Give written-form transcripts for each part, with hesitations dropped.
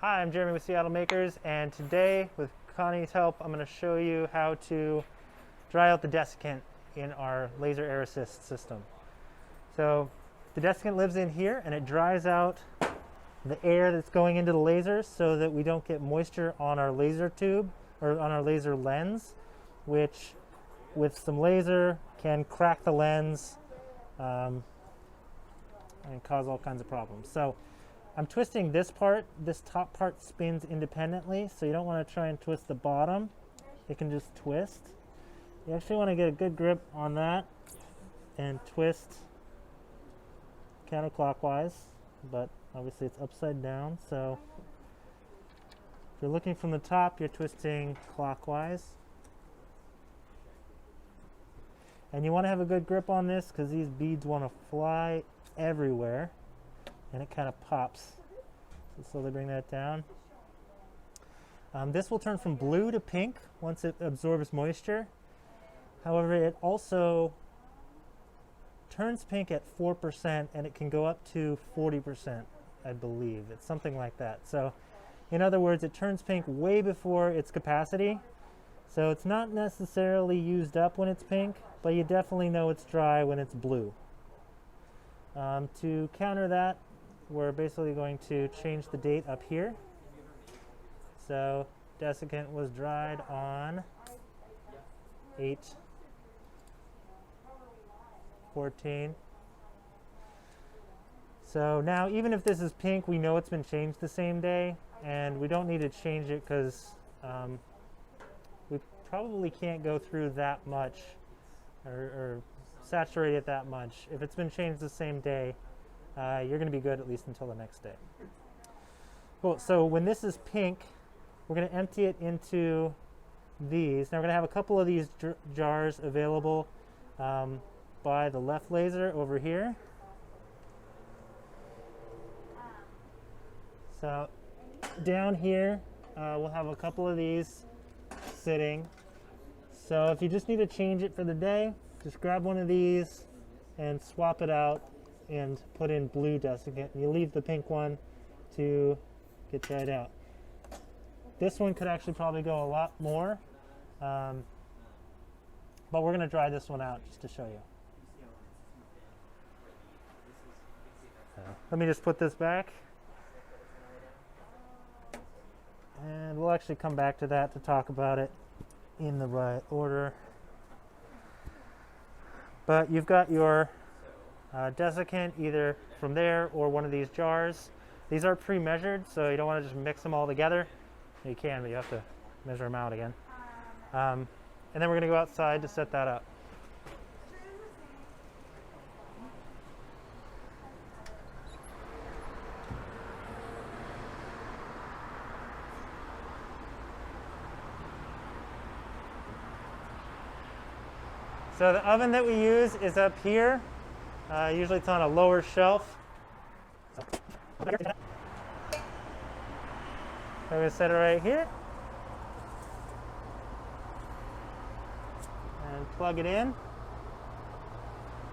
Hi, I'm Jeremy with Seattle Makers, and today, with Connie's help, I'm going to show you how to dry out the dessicant in our laser air assist system. So the dessicant lives in here, and it dries out the air that's going into the laser so that we don't get moisture on our laser tube or on our laser lens, which with some laser can crack the lens and cause all kinds of problems. So I'm twisting this part. This top part spins independently, so you don't want to try and twist the bottom. You can just twist. You actually want to get a good grip on that and twist counterclockwise, but obviously it's upside down, so if you're looking from the top, you're twisting clockwise. And you want to have a good grip on this because these beads want to fly everywhere, and it kind of pops. So slowly bring that down. This will turn from blue to pink once it absorbs moisture. However, it also turns pink at 4%, and it can go up to 40%, I believe. It's something like that. So in other words, it turns pink way before its capacity. So it's not necessarily used up when it's pink, but you definitely know it's dry when it's blue. To counter that, we're basically going to change the date up here. So dessicant was dried on 8/14. So now even if this is pink, we know it's been changed the same day, and we don't need to change it because we probably can't go through that much or saturate it that much. If it's been changed the same day, you're going to be good at least until the next day. Cool. So when this is pink, we're going to empty it into these. Now we're going to have a couple of these jars available by the left laser over here. So down here, we'll have a couple of these sitting. So if you just need to change it for the day, just grab one of these and swap it out and put in blue dessicant. And you leave the pink one to get dried out. This one could actually probably go a lot more, but we're going to dry this one out just to show you. Let me just put this back. And we'll actually come back to that to talk about it in the right order. But you've got your dessicant either from there or one of these jars. These are pre-measured, so you don't want to just mix them all together. You can, but you have to measure them out again. And then we're going to go outside to set that up. So the oven that we use is up here. Usually it's on a lower shelf. So we're going to set it right here. And plug it in.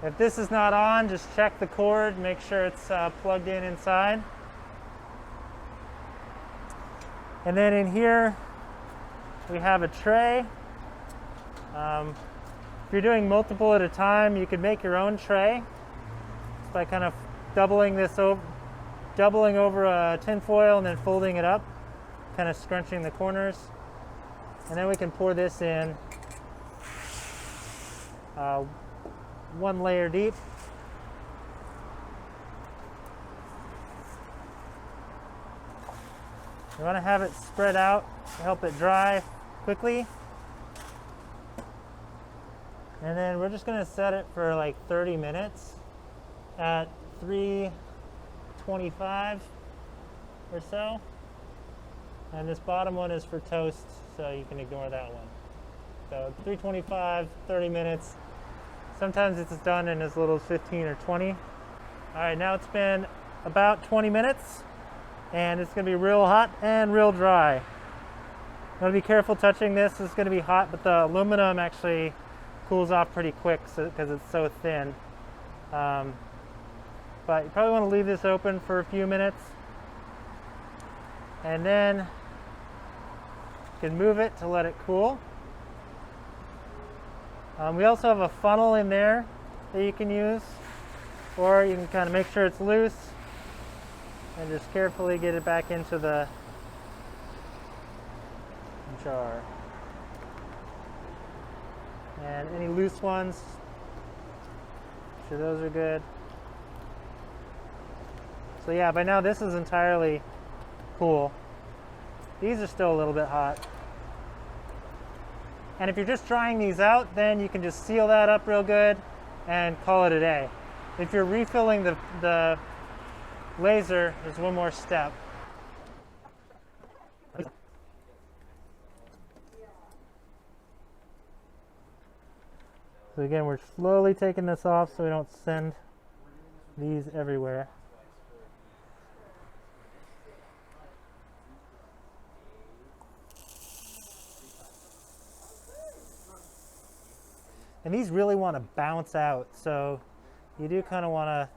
If this is not on, just check the cord, make sure it's plugged in inside. And then in here, we have a tray. If you're doing multiple at a time, you could make your own tray just by kind of doubling over a tin foil and then folding it up, kind of scrunching the corners. And then we can pour this in one layer deep. You want to have it spread out to help it dry quickly. And then we're just going to set it for like 30 minutes at 325 or so. And this bottom one is for toast, so you can ignore that one. So 325, 30 minutes. Sometimes it's done in as little as 15 or 20. All right, now it's been about 20 minutes, and it's going to be real hot and real dry. You want to be careful touching this. It's going to be hot, but the aluminum actually cools off pretty quick because it's so thin. But you probably want to leave this open for a few minutes. And then you can move it to let it cool. We also have a funnel in there that you can use, or you can kind of make sure it's loose and just carefully get it back into the jar. And any loose ones, make sure those are good. So yeah, by now this is entirely cool. These are still a little bit hot. And if you're just trying these out, then you can just seal that up real good and call it a day. If you're refilling the laser, there's one more step. So again, we're slowly taking this off so we don't send these everywhere. And these really want to bounce out, so you do kind of want to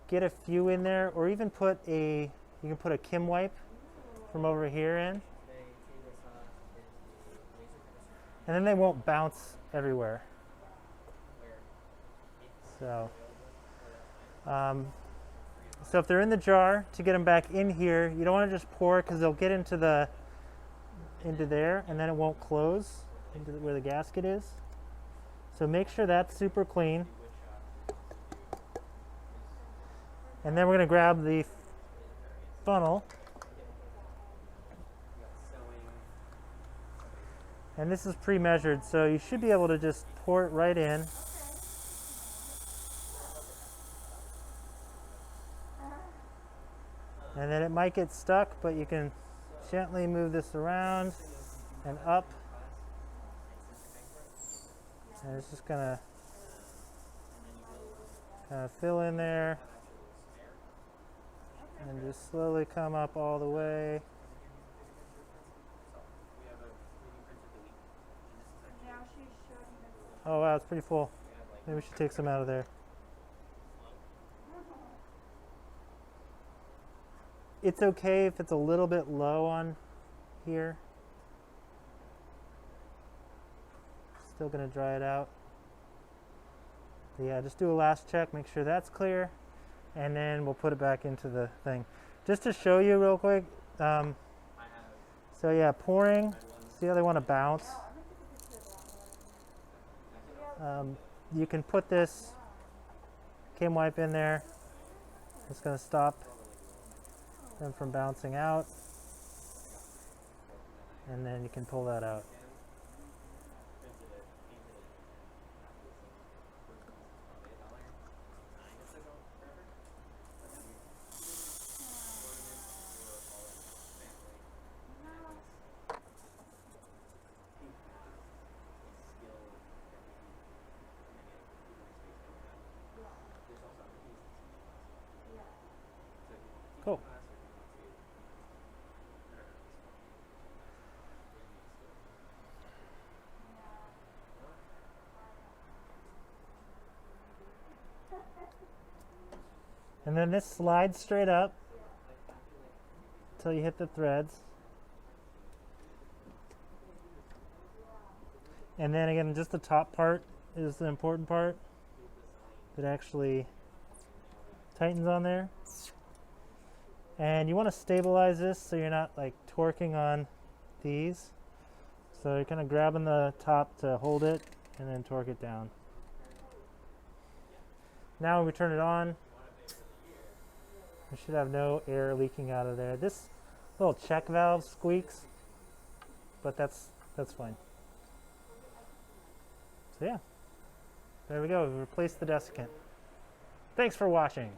get a few in there, or even put you can put a Kim wipe from over here in, and then they won't bounce everywhere. So if they're in the jar, to get them back in here, you don't want to just pour, because they'll get into there, and then it won't close into where the gasket is. So make sure that's super clean. And then we're going to grab the funnel. And this is pre-measured, so you should be able to just pour it right in. And then it might get stuck, but you can gently move this around and up. And it's just gonna kind of fill in there and just slowly come up all the way. Oh wow, it's pretty full. Maybe we should take some out of there. It's okay if it's a little bit low on here. Still gonna dry it out. But yeah, just do a last check, make sure that's clear, and then we'll put it back into the thing. Just to show you real quick, so yeah, pouring, see how they want to bounce? You can put this Kim wipe in there. It's gonna stop them from bouncing out, and then you can pull that out. Cool. And then this slides straight up until you hit the threads. And then again, just the top part is the important part that actually tightens on there. And you want to stabilize this so you're not like torquing on these. So you're kind of grabbing the top to hold it and then torque it down. Now when we turn it on, we should have no air leaking out of there. This little check valve squeaks, but that's fine. So yeah, there we go. We replaced the dessicant. Thanks for watching.